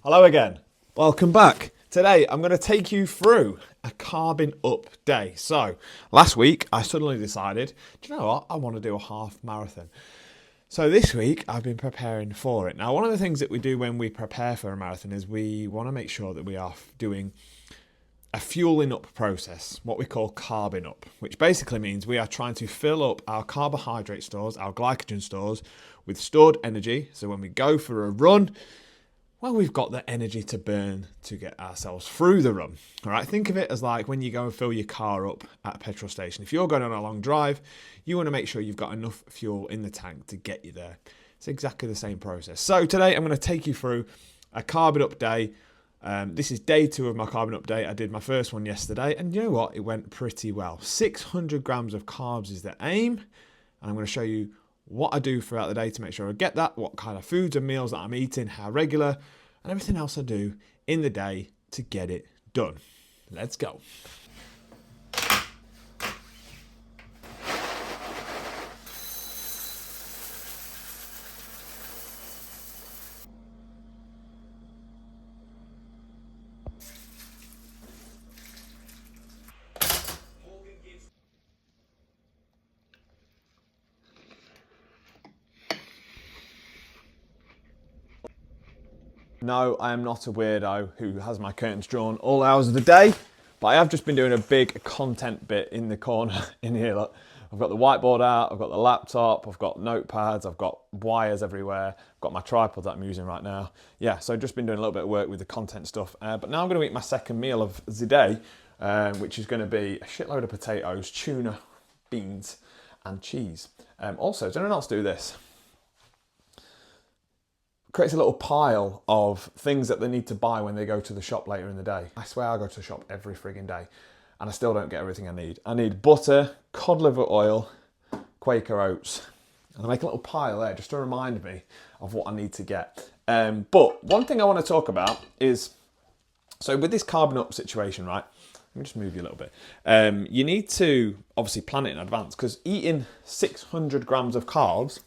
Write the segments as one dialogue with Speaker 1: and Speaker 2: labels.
Speaker 1: Hello again. Welcome back. Today I'm going to take you through a carbing up day. So last week I suddenly decided, do you know what? I want to do a half marathon. So this week I've been preparing for it. Now, one of the things that we do when we prepare for a marathon is we want to make sure that we are doing a fueling up process, what we call carbing up, which basically means we are trying to fill up our carbohydrate stores, our glycogen stores, with stored energy. So when we go for a run, well, we've got the energy to burn to get ourselves through the run. All right, think of it as like when you go and fill your car up at a petrol station. If you're going on a long drive, you want to make sure you've got enough fuel in the tank to get you there. It's exactly the same process. So today I'm going to take you through a carbon up day. This is day 2 of my carbon up day. I did my first one yesterday, and you know what? It went pretty well. 600 grams of carbs is the aim, and I'm going to show you what I do throughout the day to make sure I get that, what kind of foods and meals that I'm eating, how regular, and everything else I do in the day to get it done. Let's go. No, I am not a weirdo who has my curtains drawn all hours of the day, but I have just been doing a big content bit in the corner in here. Look, I've got the whiteboard out, I've got the laptop, I've got notepads, I've got wires everywhere, I've got my tripod that I'm using right now. Yeah, so just been doing a little bit of work with the content stuff, but now I'm going to eat my second meal of the day, which is going to be a shitload of potatoes, tuna, beans, and cheese. Also, does anyone else do this? Creates a little pile of things that they need to buy when they go to the shop later in the day. I swear I go to the shop every frigging day and I still don't get everything I need. I need butter, cod liver oil, Quaker oats, and I make a little pile there just to remind me of what I need to get. But one thing I want to talk about is, so with this carbon up situation, right? Let me just move you a little bit. You need to obviously plan it in advance, because eating 600 grams of carbs,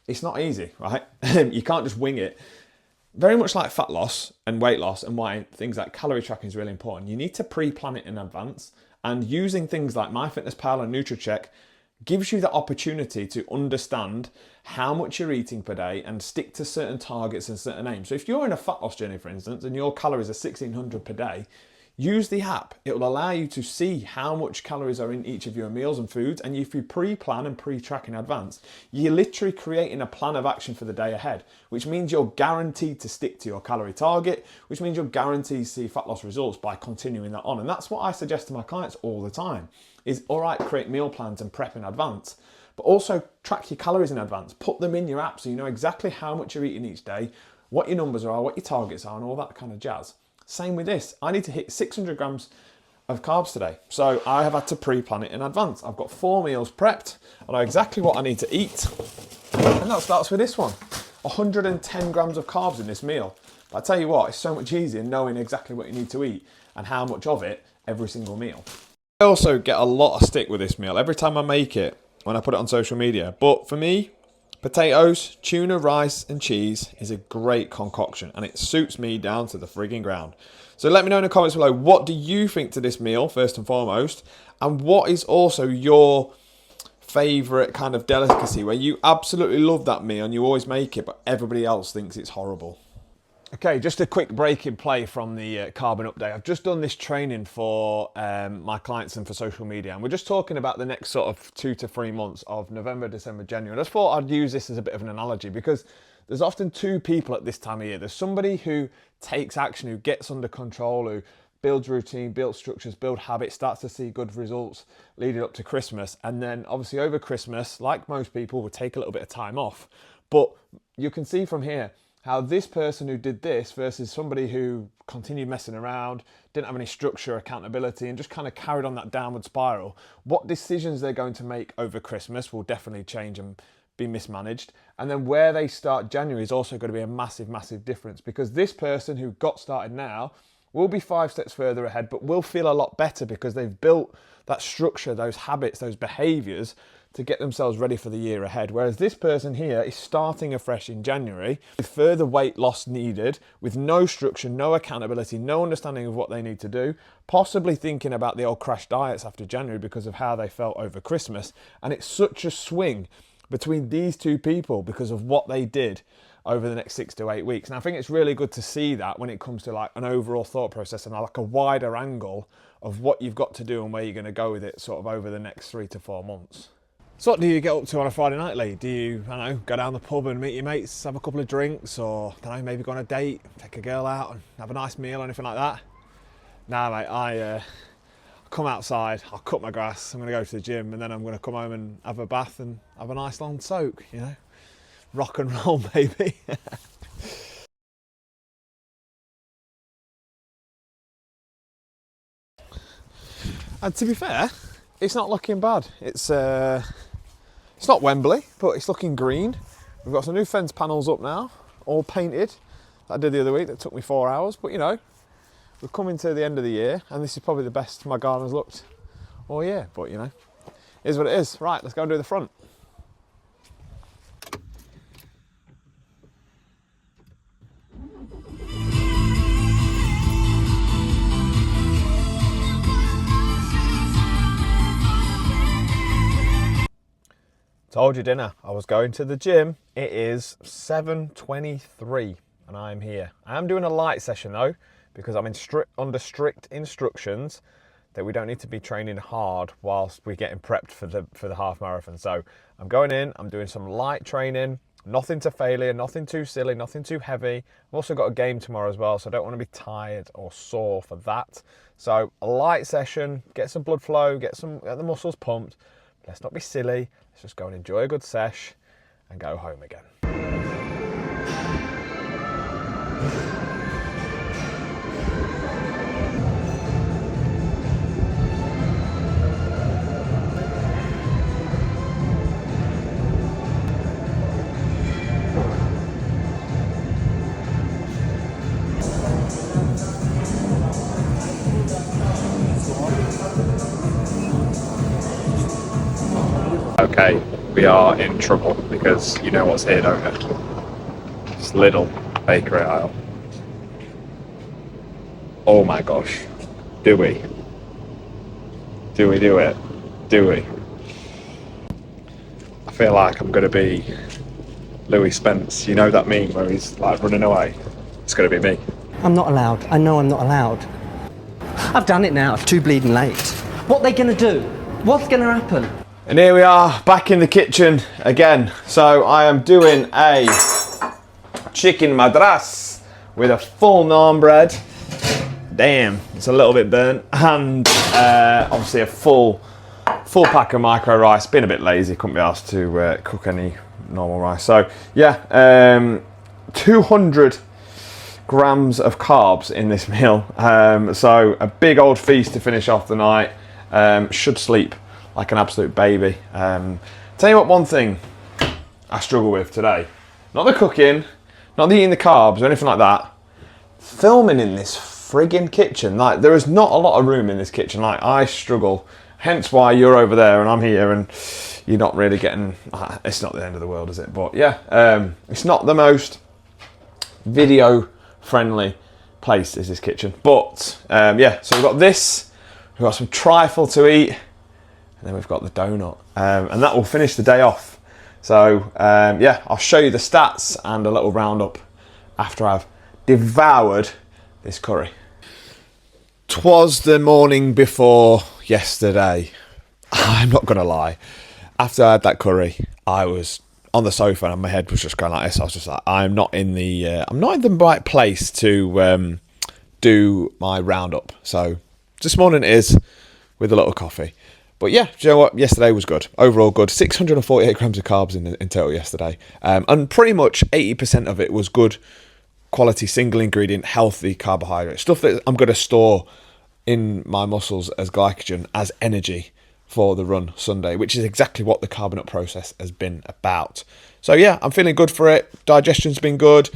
Speaker 1: it's not easy, right? You can't just wing it. Very much like fat loss and weight loss, and why things like calorie tracking is really important. You need to pre-plan it in advance, and using things like MyFitnessPal and NutriCheck gives you the opportunity to understand how much you're eating per day and stick to certain targets and certain aims. So if you're in a fat loss journey, for instance, and your calories are 1600 per day, use the app. It will allow you to see how much calories are in each of your meals and foods, and if you pre-plan and pre-track in advance, you're literally creating a plan of action for the day ahead, which means you're guaranteed to stick to your calorie target, which means you're guaranteed to see fat loss results by continuing that on. And that's what I suggest to my clients all the time, is all right, create meal plans and prep in advance, but also track your calories in advance. Put them in your app so you know exactly how much you're eating each day, what your numbers are, what your targets are, and all that kind of jazz. Same with this. I need to hit 600 grams of carbs today, so I have had to pre-plan it in advance. I've got 4 meals prepped. I know exactly what I need to eat, and that starts with this one. 110 grams of carbs in this meal. But I tell you what, it's so much easier knowing exactly what you need to eat and how much of it every single meal. I also get a lot of stick with this meal every time I make it when I put it on social media. But for me, potatoes, tuna, rice, and cheese is a great concoction, and it suits me down to the frigging ground. So let me know in the comments below, what do you think to this meal, first and foremost, and what is also your favourite kind of delicacy where you absolutely love that meal and you always make it, but everybody else thinks it's horrible. Okay, just a quick break in play from the Carbon Up Day. I've just done this training for my clients and for social media, and we're just talking about the next sort of 2 to 3 months of November, December, January. I just thought I'd use this as a bit of an analogy, because there's often 2 people at this time of year. There's somebody who takes action, who gets under control, who builds routine, builds structures, builds habits, starts to see good results leading up to Christmas. And then obviously over Christmas, like most people, will take a little bit of time off. But you can see from here how this person who did this versus somebody who continued messing around, didn't have any structure, accountability, and just kind of carried on that downward spiral, what decisions they're going to make over Christmas will definitely change and be mismanaged. And then where they start January is also going to be a massive, massive difference, because this person who got started now will be 5 steps further ahead, but will feel a lot better because they've built that structure, those habits, those behaviors to get themselves ready for the year ahead. Whereas this person here is starting afresh in January with further weight loss needed, with no structure, no accountability, no understanding of what they need to do, possibly thinking about the old crash diets after January because of how they felt over Christmas. And it's such a swing between these two people because of what they did over the next 6 to 8 weeks. And I think it's really good to see that when it comes to like an overall thought process and like a wider angle of what you've got to do and where you're going to go with it sort of over the next 3 to 4 months. So what do you get up to on a Friday night, Lee? Do you, I don't know, go down the pub and meet your mates, have a couple of drinks, or, I don't know, maybe go on a date, take a girl out and have a nice meal or anything like that? Nah, mate, I come outside, I'll cut my grass, I'm going to go to the gym, and then I'm going to come home and have a bath and have a nice long soak, you know? Rock and roll, baby. And to be fair, it's not looking bad. It's not Wembley, but it's looking green. We've got some new fence panels up now, all painted. That I did the other week, that took me 4 hours, but you know, we're coming to the end of the year, and this is probably the best my garden's looked all year, but you know, it is what it is. Right, let's go and do the front. Told you, dinner. I was going to the gym. It is 7:23 and I'm here. I am doing a light session though, because I'm under strict instructions that we don't need to be training hard whilst we're getting prepped for the half marathon. So I'm going in, I'm doing some light training, nothing to failure, nothing too silly, nothing too heavy. I've also got a game tomorrow as well, so I don't want to be tired or sore for that. So a light session, get some blood flow, get the muscles pumped. Let's not be silly. Let's just go and enjoy a good sesh and go home again. Okay, we are in trouble because you know what's here, don't you? This little bakery aisle. Oh my gosh. Do we? Do we do it? Do we? I feel like I'm going to be Louis Spence. You know that meme where he's like running away? It's going to be me.
Speaker 2: I'm not allowed. I know I'm not allowed. I've done it now. It's too bleeding late. What are they going to do? What's going to happen?
Speaker 1: And here we are back in the kitchen again. So I am doing a chicken madras with a full naan bread. Damn, it's a little bit burnt. And obviously a full pack of micro rice. Been a bit lazy, couldn't be asked to cook any normal rice. So yeah, 200 grams of carbs in this meal. So a big old feast to finish off the night. Should sleep like an absolute baby. Tell you what, one thing I struggle with today, not the cooking, not the eating the carbs or anything like that, filming in this friggin' kitchen. Like, there is not a lot of room in this kitchen. Like, I struggle, hence why you're over there and I'm here and you're not really getting, it's not the end of the world, is it? But yeah, it's not the most video friendly place, is this kitchen. But yeah, so we've got this, we've got some trifle to eat, and then we've got the donut, and that will finish the day off. So yeah, I'll show you the stats and a little roundup after I've devoured this curry. 'Twas the morning before yesterday. I'm not gonna lie. After I had that curry, I was on the sofa and my head was just going like this. I was just like, I'm not in the right place to do my roundup. So this morning it is, with a little coffee. But yeah, do you know what? Yesterday was good. Overall good. 648 grams of carbs in total yesterday. And pretty much 80% of it was good quality, single ingredient, healthy carbohydrate. Stuff that I'm going to store in my muscles as glycogen, as energy for the run Sunday, which is exactly what the Carbing Up process has been about. So yeah, I'm feeling good for it. Digestion's been good.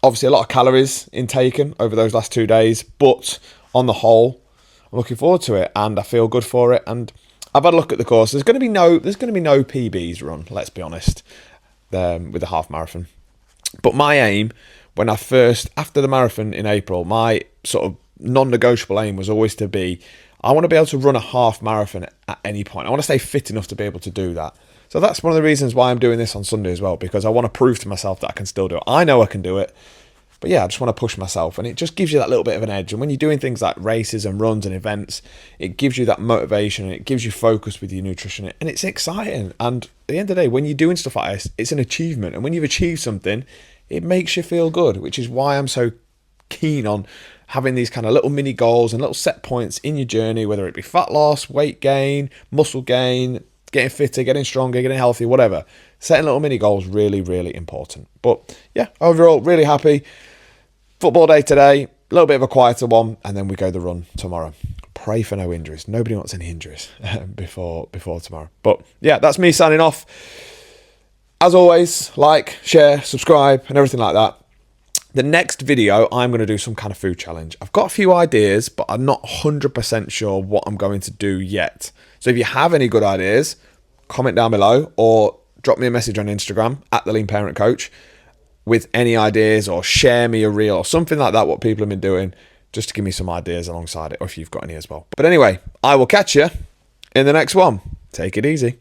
Speaker 1: Obviously a lot of calories intaken over those last 2 days, but on the whole, I'm looking forward to it and I feel good for it. And I've had a look at the course. There's going to be no PBs run. Let's be honest, with the half marathon. But my aim, after the marathon in April, my sort of non-negotiable aim was always to be, I want to be able to run a half marathon at any point. I want to stay fit enough to be able to do that. So that's one of the reasons why I'm doing this on Sunday as well, because I want to prove to myself that I can still do it. I know I can do it, but yeah, I just want to push myself, and it just gives you that little bit of an edge. And when you're doing things like races and runs and events, it gives you that motivation, and it gives you focus with your nutrition, and it's exciting. And at the end of the day, when you're doing stuff like this, it's an achievement. And when you've achieved something, it makes you feel good, which is why I'm so keen on having these kind of little mini goals and little set points in your journey, whether it be fat loss, weight gain, muscle gain, getting fitter, getting stronger, getting healthy, whatever. Setting little mini goals, really, really important. But yeah, overall, really happy. Football day today, a little bit of a quieter one, and then we go the run tomorrow. Pray for no injuries. Nobody wants any injuries before tomorrow. But yeah, that's me signing off. As always, like, share, subscribe, and everything like that. The next video, I'm going to do some kind of food challenge. I've got a few ideas, but I'm not 100% sure what I'm going to do yet. So if you have any good ideas, comment down below or drop me a message on Instagram at the Lean Parent Coach with any ideas, or share me a reel or something like that, what people have been doing, just to give me some ideas alongside it, or if you've got any as well. But anyway, I will catch you in the next one. Take it easy.